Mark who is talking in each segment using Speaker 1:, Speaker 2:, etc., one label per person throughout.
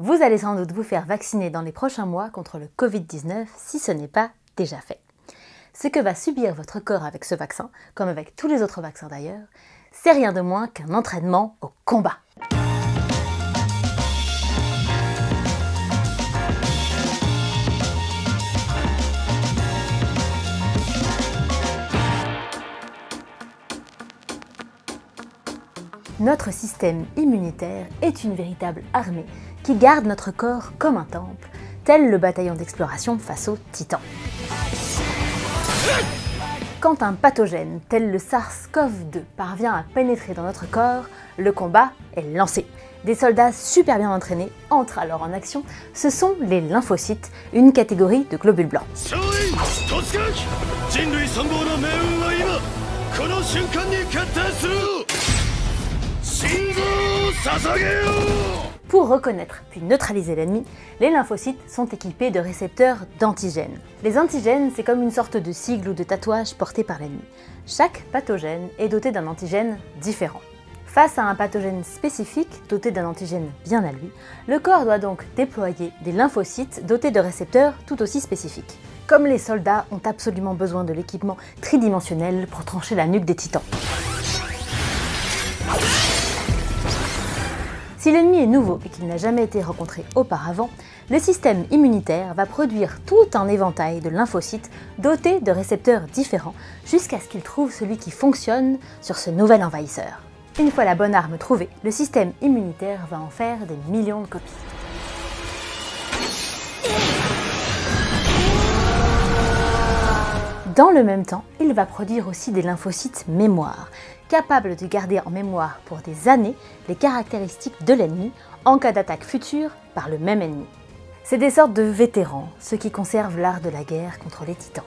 Speaker 1: Vous allez sans doute vous faire vacciner dans les prochains mois contre le Covid-19 si ce n'est pas déjà fait. Ce que va subir votre corps avec ce vaccin, comme avec tous les autres vaccins d'ailleurs, c'est rien de moins qu'un entraînement au combat. Notre système immunitaire est une véritable armée qui garde notre corps comme un temple, tel le bataillon d'exploration face aux titans. Quand un pathogène tel le SARS-CoV-2 parvient à pénétrer dans notre corps, le combat est lancé. Des soldats super bien entraînés entrent alors en action. Ce sont les lymphocytes, une catégorie de globules blancs. Pour reconnaître puis neutraliser l'ennemi, les lymphocytes sont équipés de récepteurs d'antigènes. Les antigènes, c'est comme une sorte de sigle ou de tatouage porté par l'ennemi. Chaque pathogène est doté d'un antigène différent. Face à un pathogène spécifique doté d'un antigène bien à lui, le corps doit donc déployer des lymphocytes dotés de récepteurs tout aussi spécifiques. Comme les soldats ont absolument besoin de l'équipement tridimensionnel pour trancher la nuque des titans. Si l'ennemi est nouveau et qu'il n'a jamais été rencontré auparavant, le système immunitaire va produire tout un éventail de lymphocytes dotés de récepteurs différents jusqu'à ce qu'il trouve celui qui fonctionne sur ce nouvel envahisseur. Une fois la bonne arme trouvée, le système immunitaire va en faire des millions de copies. Dans le même temps, il va produire aussi des lymphocytes mémoire, capables de garder en mémoire pour des années les caractéristiques de l'ennemi en cas d'attaque future par le même ennemi. C'est des sortes de vétérans, ceux qui conservent l'art de la guerre contre les titans.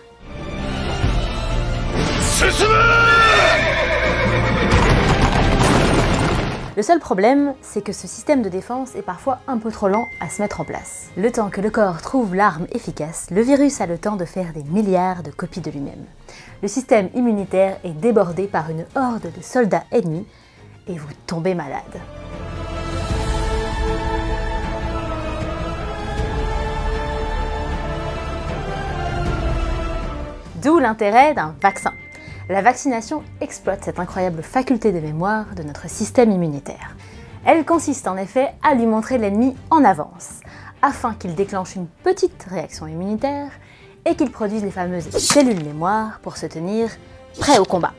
Speaker 1: Le seul problème, c'est que ce système de défense est parfois un peu trop lent à se mettre en place. Le temps que le corps trouve l'arme efficace, le virus a le temps de faire des milliards de copies de lui-même. Le système immunitaire est débordé par une horde de soldats ennemis et vous tombez malade. D'où l'intérêt d'un vaccin. La vaccination exploite cette incroyable faculté de mémoire de notre système immunitaire. Elle consiste en effet à lui montrer l'ennemi en avance, afin qu'il déclenche une petite réaction immunitaire et qu'il produise les fameuses cellules mémoire pour se tenir prêt au combat.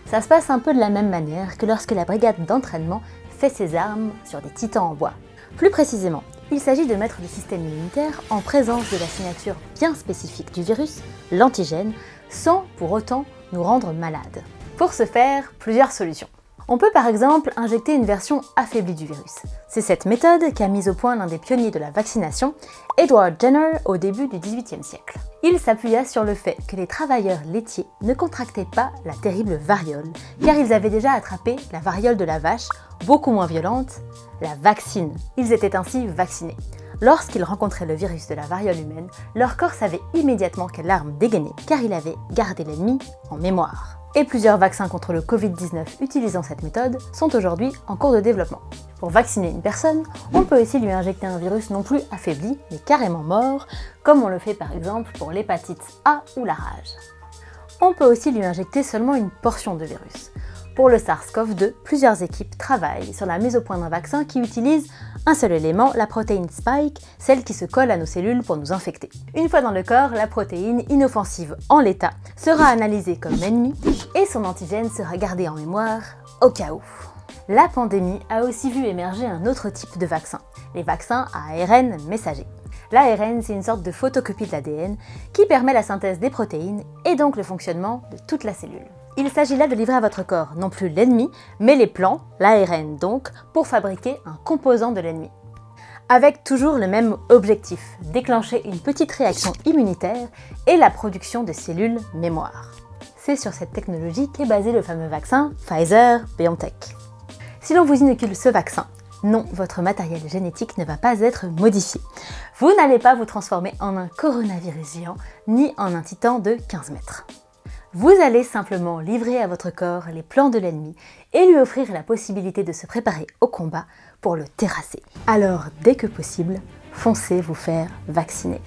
Speaker 1: Ça se passe un peu de la même manière que lorsque la brigade d'entraînement fait ses armes sur des titans en bois. Plus précisément, il s'agit de mettre le système immunitaire en présence de la signature bien spécifique du virus, l'antigène, sans pour autant nous rendre malades. Pour ce faire, plusieurs solutions. On peut par exemple injecter une version affaiblie du virus. C'est cette méthode qu'a mise au point l'un des pionniers de la vaccination, Edward Jenner, au début du XVIIIe siècle. Il s'appuya sur le fait que les travailleurs laitiers ne contractaient pas la terrible variole, car ils avaient déjà attrapé la variole de la vache, beaucoup moins violente, la vaccine. Ils étaient ainsi vaccinés. Lorsqu'ils rencontraient le virus de la variole humaine, leur corps savait immédiatement quelle arme dégainer, car il avait gardé l'ennemi en mémoire. Et plusieurs vaccins contre le Covid-19 utilisant cette méthode sont aujourd'hui en cours de développement. Pour vacciner une personne, on peut aussi lui injecter un virus non plus affaibli, mais carrément mort, comme on le fait par exemple pour l'hépatite A ou la rage. On peut aussi lui injecter seulement une portion de virus. Pour le SARS-CoV-2, plusieurs équipes travaillent sur la mise au point d'un vaccin qui utilise un seul élément, la protéine Spike, celle qui se colle à nos cellules pour nous infecter. Une fois dans le corps, la protéine, inoffensive en l'état, sera analysée comme ennemi et son antigène sera gardé en mémoire au cas où. La pandémie a aussi vu émerger un autre type de vaccin, les vaccins à ARN messager. L'ARN, c'est une sorte de photocopie de l'ADN qui permet la synthèse des protéines et donc le fonctionnement de toute la cellule. Il s'agit là de livrer à votre corps non plus l'ennemi, mais les plans, l'ARN donc, pour fabriquer un composant de l'ennemi. Avec toujours le même objectif, déclencher une petite réaction immunitaire et la production de cellules mémoire. C'est sur cette technologie qu'est basé le fameux vaccin Pfizer-BioNTech. Si l'on vous inocule ce vaccin, non, votre matériel génétique ne va pas être modifié. Vous n'allez pas vous transformer en un coronavirus géant, ni en un titan de 15 mètres. Vous allez simplement livrer à votre corps les plans de l'ennemi et lui offrir la possibilité de se préparer au combat pour le terrasser. Alors, dès que possible, foncez vous faire vacciner.